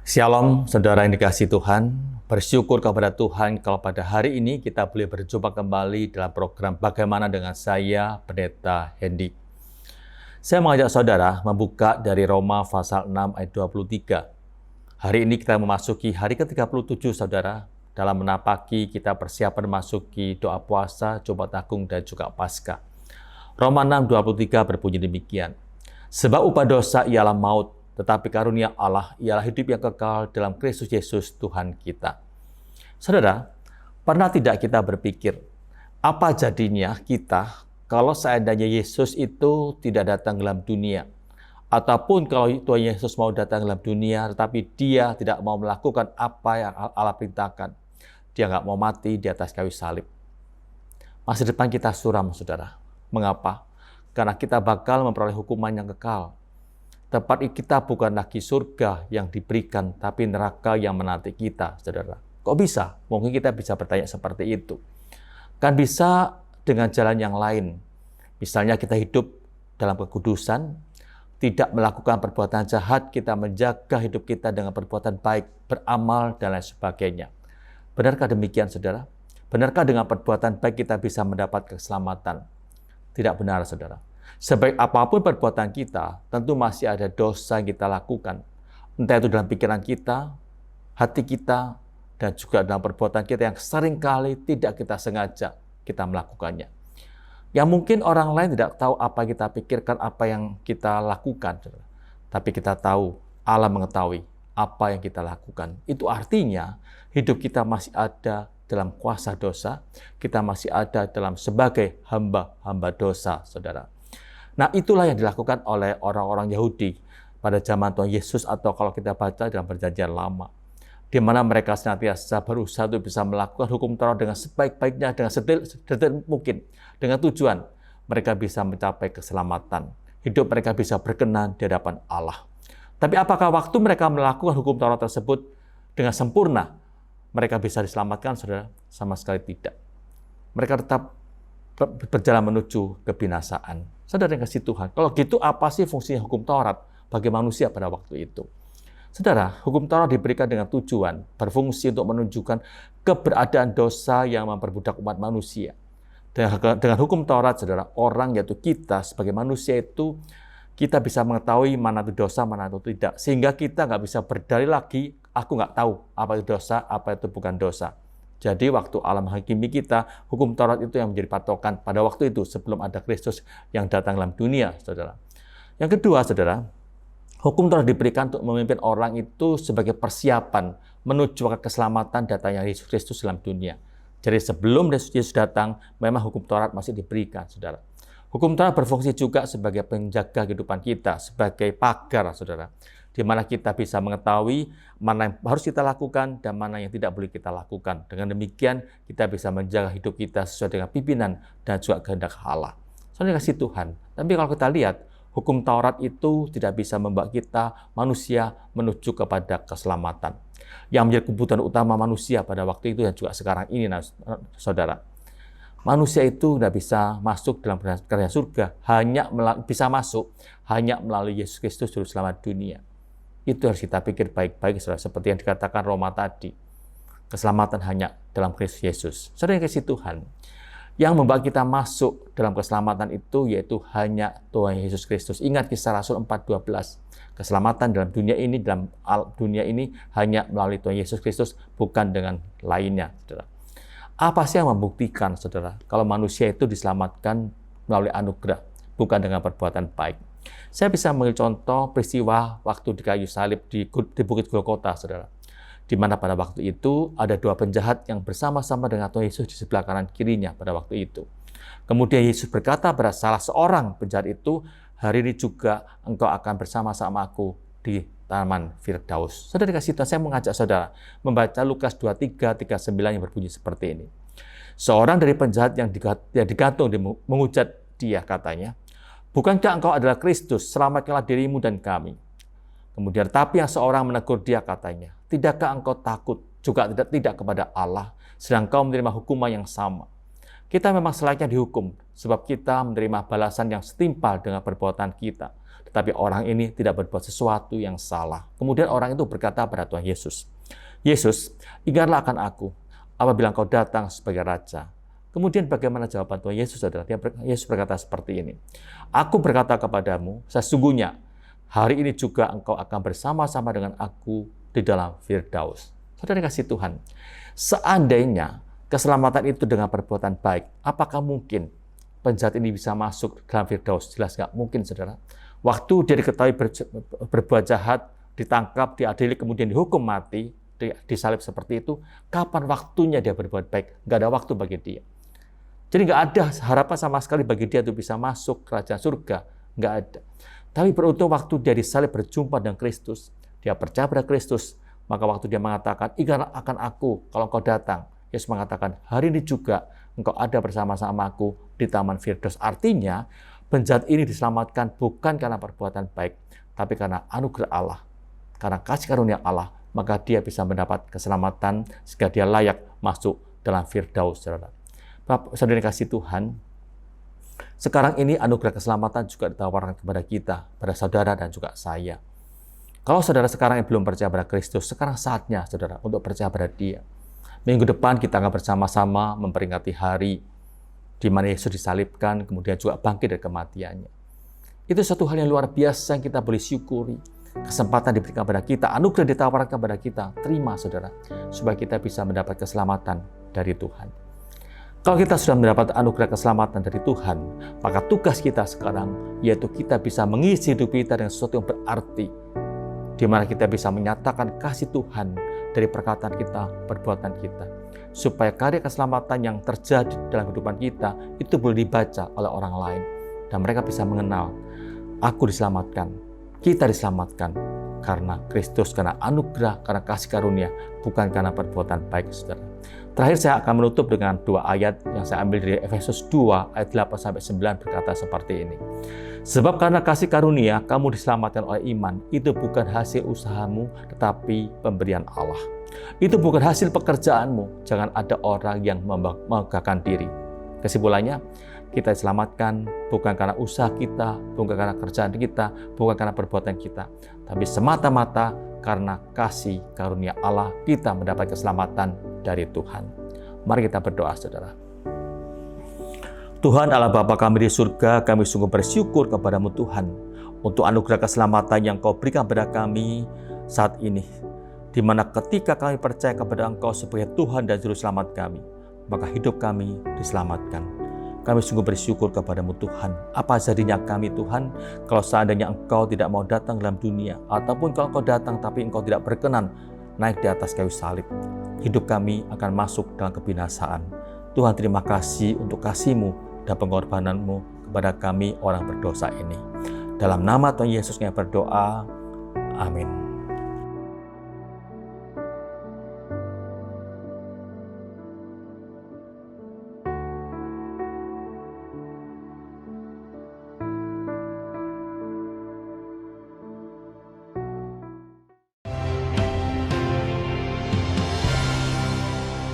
Shalom, saudara yang dikasihi Tuhan. Bersyukur kepada Tuhan kalau pada hari ini kita boleh berjumpa kembali dalam program Bagaimana dengan saya, Pendeta Hendy. Saya mengajak saudara membuka dari Roma pasal 6 ayat 23. Hari ini kita memasuki hari ke-37, saudara, dalam menapaki kita persiapan memasuki doa puasa, Jumat Agung, dan juga Paskah. Roma 6:23 berbunyi demikian. Sebab upah dosa ialah maut, tetapi karunia Allah ialah hidup yang kekal dalam Kristus Yesus Tuhan kita. Saudara, pernah tidak kita berpikir, apa jadinya kita kalau seandainya Yesus itu tidak datang dalam dunia? Ataupun kalau Tuhan Yesus mau datang dalam dunia, tetapi dia tidak mau melakukan apa yang Allah perintahkan. Dia nggak mau mati di atas kayu salib. Masa depan kita suram, saudara. Mengapa? Karena kita bakal memperoleh hukuman yang kekal. Tempat kita bukan lagi surga yang diberikan, tapi neraka yang menanti kita, saudara. Kok bisa? Mungkin kita bisa bertanya seperti itu. Kan bisa dengan jalan yang lain. Misalnya kita hidup dalam kekudusan, tidak melakukan perbuatan jahat, kita menjaga hidup kita dengan perbuatan baik, beramal, dan lain sebagainya. Benarkah demikian, saudara? Benarkah dengan perbuatan baik kita bisa mendapat keselamatan? Tidak benar, saudara. Sebaik apapun perbuatan kita, tentu masih ada dosa yang kita lakukan. Entah itu dalam pikiran kita, hati kita, dan juga dalam perbuatan kita yang seringkali tidak kita sengaja kita melakukannya. Yang mungkin orang lain tidak tahu apa yang kita pikirkan, apa yang kita lakukan. Tapi kita tahu, Allah mengetahui apa yang kita lakukan. Itu artinya hidup kita masih ada dalam kuasa dosa, kita masih ada dalam sebagai hamba-hamba dosa, saudara. Nah, itulah yang dilakukan oleh orang-orang Yahudi pada zaman Tuhan Yesus, atau kalau kita baca dalam Perjanjian Lama, di mana mereka senantiasa berusaha untuk bisa melakukan hukum Taurat dengan sebaik-baiknya, dengan sedetail mungkin, dengan tujuan mereka bisa mencapai keselamatan, hidup mereka bisa berkenan di hadapan Allah. Tapi apakah waktu mereka melakukan hukum Taurat tersebut dengan sempurna, mereka bisa diselamatkan, saudara? Sama sekali tidak. Mereka tetap berjalan menuju kebinasaan. Saudara yang kasih Tuhan, kalau gitu apa sih fungsinya hukum Taurat bagi manusia pada waktu itu? Saudara, hukum Taurat diberikan dengan tujuan, berfungsi untuk menunjukkan keberadaan dosa yang memperbudak umat manusia. Dengan hukum Taurat, saudara, orang yaitu kita sebagai manusia itu, kita bisa mengetahui mana itu dosa, mana itu tidak. Sehingga kita nggak bisa berdalih lagi, aku nggak tahu apa itu dosa, apa itu bukan dosa. Jadi waktu Allah menghakimi kita, hukum Taurat itu yang menjadi patokan pada waktu itu sebelum ada Kristus yang datang dalam dunia, saudara. Yang kedua, saudara, hukum Taurat diberikan untuk memimpin orang itu sebagai persiapan menuju keselamatan datangnya Yesus Kristus dalam dunia. Jadi sebelum Yesus datang, memang hukum Taurat masih diberikan, saudara. Hukum Taurat berfungsi juga sebagai penjaga kehidupan kita, sebagai pagar, saudara, di mana kita bisa mengetahui mana yang harus kita lakukan dan mana yang tidak boleh kita lakukan. Dengan demikian, kita bisa menjaga hidup kita sesuai dengan pimpinan dan juga kehendak Allah. Soalnya kasih Tuhan. Tapi kalau kita lihat, hukum Taurat itu tidak bisa membawa kita, manusia, menuju kepada keselamatan. Yang menjadi kebutuhan utama manusia pada waktu itu dan juga sekarang ini, saudara. Manusia itu tidak bisa masuk dalam kerajaan surga, bisa masuk hanya melalui Yesus Kristus, Juru Selamat dunia. Itu harus kita pikir baik-baik, saudara. Seperti yang dikatakan Roma tadi. Keselamatan hanya dalam Kristus Yesus. Saudara yang kasih Tuhan, yang membawa kita masuk dalam keselamatan itu yaitu hanya Tuhan Yesus Kristus. Ingat Kisah Rasul 4:12. Keselamatan dalam dunia ini hanya melalui Tuhan Yesus Kristus, bukan dengan lainnya, saudara. Apa sih yang membuktikan, saudara, kalau manusia itu diselamatkan melalui anugerah, bukan dengan perbuatan baik? Saya bisa mengambil contoh peristiwa waktu di kayu salib di Bukit Golgota, saudara. Di mana pada waktu itu ada dua penjahat yang bersama-sama dengan Tuhan Yesus di sebelah kanan kirinya pada waktu itu. Kemudian Yesus berkata pada salah seorang penjahat itu, hari ini juga engkau akan bersama-sama aku di Taman Firdaus. Saudara kasih Tuhan, saya mengajak saudara membaca Lukas 23:39 yang berbunyi seperti ini. Seorang dari penjahat yang digantung menghujat dia, katanya, bukankah engkau adalah Kristus? Selamatkanlah dirimu dan kami. Kemudian, tapi yang seorang menegur dia, katanya, tidakkah engkau takut juga tidak kepada Allah, sedang engkau menerima hukuman yang sama? Kita memang selayaknya dihukum, sebab kita menerima balasan yang setimpal dengan perbuatan kita. Tetapi orang ini tidak berbuat sesuatu yang salah. Kemudian orang itu berkata pada Tuhan Yesus, Yesus, ingatlah akan aku, apabila Engkau datang sebagai Raja. Kemudian bagaimana jawaban Tuhan Yesus, saudara? Yesus berkata seperti ini, Aku berkata kepadamu, sesungguhnya hari ini juga engkau akan bersama-sama dengan aku di dalam Firdaus. Saudara kasih Tuhan, seandainya keselamatan itu dengan perbuatan baik, apakah mungkin penjahat ini bisa masuk dalam Firdaus? Jelas nggak mungkin, saudara. Waktu dia diketahui berbuat jahat, ditangkap, diadili, kemudian dihukum mati, disalib seperti itu, kapan waktunya dia berbuat baik? Nggak ada waktu bagi dia. Jadi nggak ada harapan sama sekali bagi dia untuk bisa masuk kerajaan surga. Nggak ada. Tapi beruntung waktu dia disalib berjumpa dengan Kristus, dia percaya pada Kristus, maka waktu dia mengatakan, ingatlah akan aku kalau engkau datang. Yesus mengatakan, hari ini juga engkau ada bersama-sama aku di Taman Firdaus. Artinya, penjahat ini diselamatkan bukan karena perbuatan baik, tapi karena anugerah Allah. Karena kasih karunia Allah, maka dia bisa mendapat keselamatan sehingga dia layak masuk dalam Firdaus, saudara. Bapak, saudara kasih Tuhan, sekarang ini anugerah keselamatan juga ditawarkan kepada kita, pada saudara dan juga saya. Kalau saudara sekarang yang belum percaya pada Kristus, sekarang saatnya saudara untuk percaya pada Dia. Minggu depan kita akan bersama-sama memperingati hari di mana Yesus disalibkan, kemudian juga bangkit dari kematiannya. Itu satu hal yang luar biasa yang kita boleh syukuri. Kesempatan diberikan kepada kita, anugerah ditawarkan kepada kita, terima saudara, supaya kita bisa mendapat keselamatan dari Tuhan. Kalau kita sudah mendapat anugerah keselamatan dari Tuhan, maka tugas kita sekarang yaitu kita bisa mengisi hidup kita dengan sesuatu yang berarti, di mana kita bisa menyatakan kasih Tuhan dari perkataan kita, perbuatan kita, supaya karya keselamatan yang terjadi dalam kehidupan kita itu boleh dibaca oleh orang lain, dan mereka bisa mengenal, aku diselamatkan, kita diselamatkan karena Kristus, karena anugerah, karena kasih karunia, bukan karena perbuatan baik, saudara. Terakhir saya akan menutup dengan dua ayat yang saya ambil dari Efesus 2 ayat 8-9 berkata seperti ini. Sebab karena kasih karunia kamu diselamatkan oleh iman, itu bukan hasil usahamu tetapi pemberian Allah. Itu bukan hasil pekerjaanmu, jangan ada orang yang memegahkan diri. Kesimpulannya, kita diselamatkan bukan karena usaha kita, bukan karena kerjaan kita, bukan karena perbuatan kita, tapi semata-mata karena kasih karunia Allah kita mendapat keselamatan dari Tuhan. Mari kita berdoa, saudara. Tuhan Allah Bapa kami di surga, kami sungguh bersyukur kepadamu Tuhan untuk anugerah keselamatan yang Kau berikan kepada kami saat ini, di mana ketika kami percaya kepada Engkau sebagai Tuhan dan Juru Selamat kami, maka hidup kami diselamatkan. Kami sungguh bersyukur kepadamu Tuhan. Apa jadinya kami Tuhan kalau seandainya Engkau tidak mau datang dalam dunia, ataupun kalau Engkau datang tapi Engkau tidak berkenan naik di atas kayu salib. Hidup kami akan masuk dalam kebinasaan. Tuhan, terima kasih untuk kasih-Mu dan pengorbanan-Mu kepada kami orang berdosa ini. Dalam nama Tuhan Yesus kami berdoa. Amin.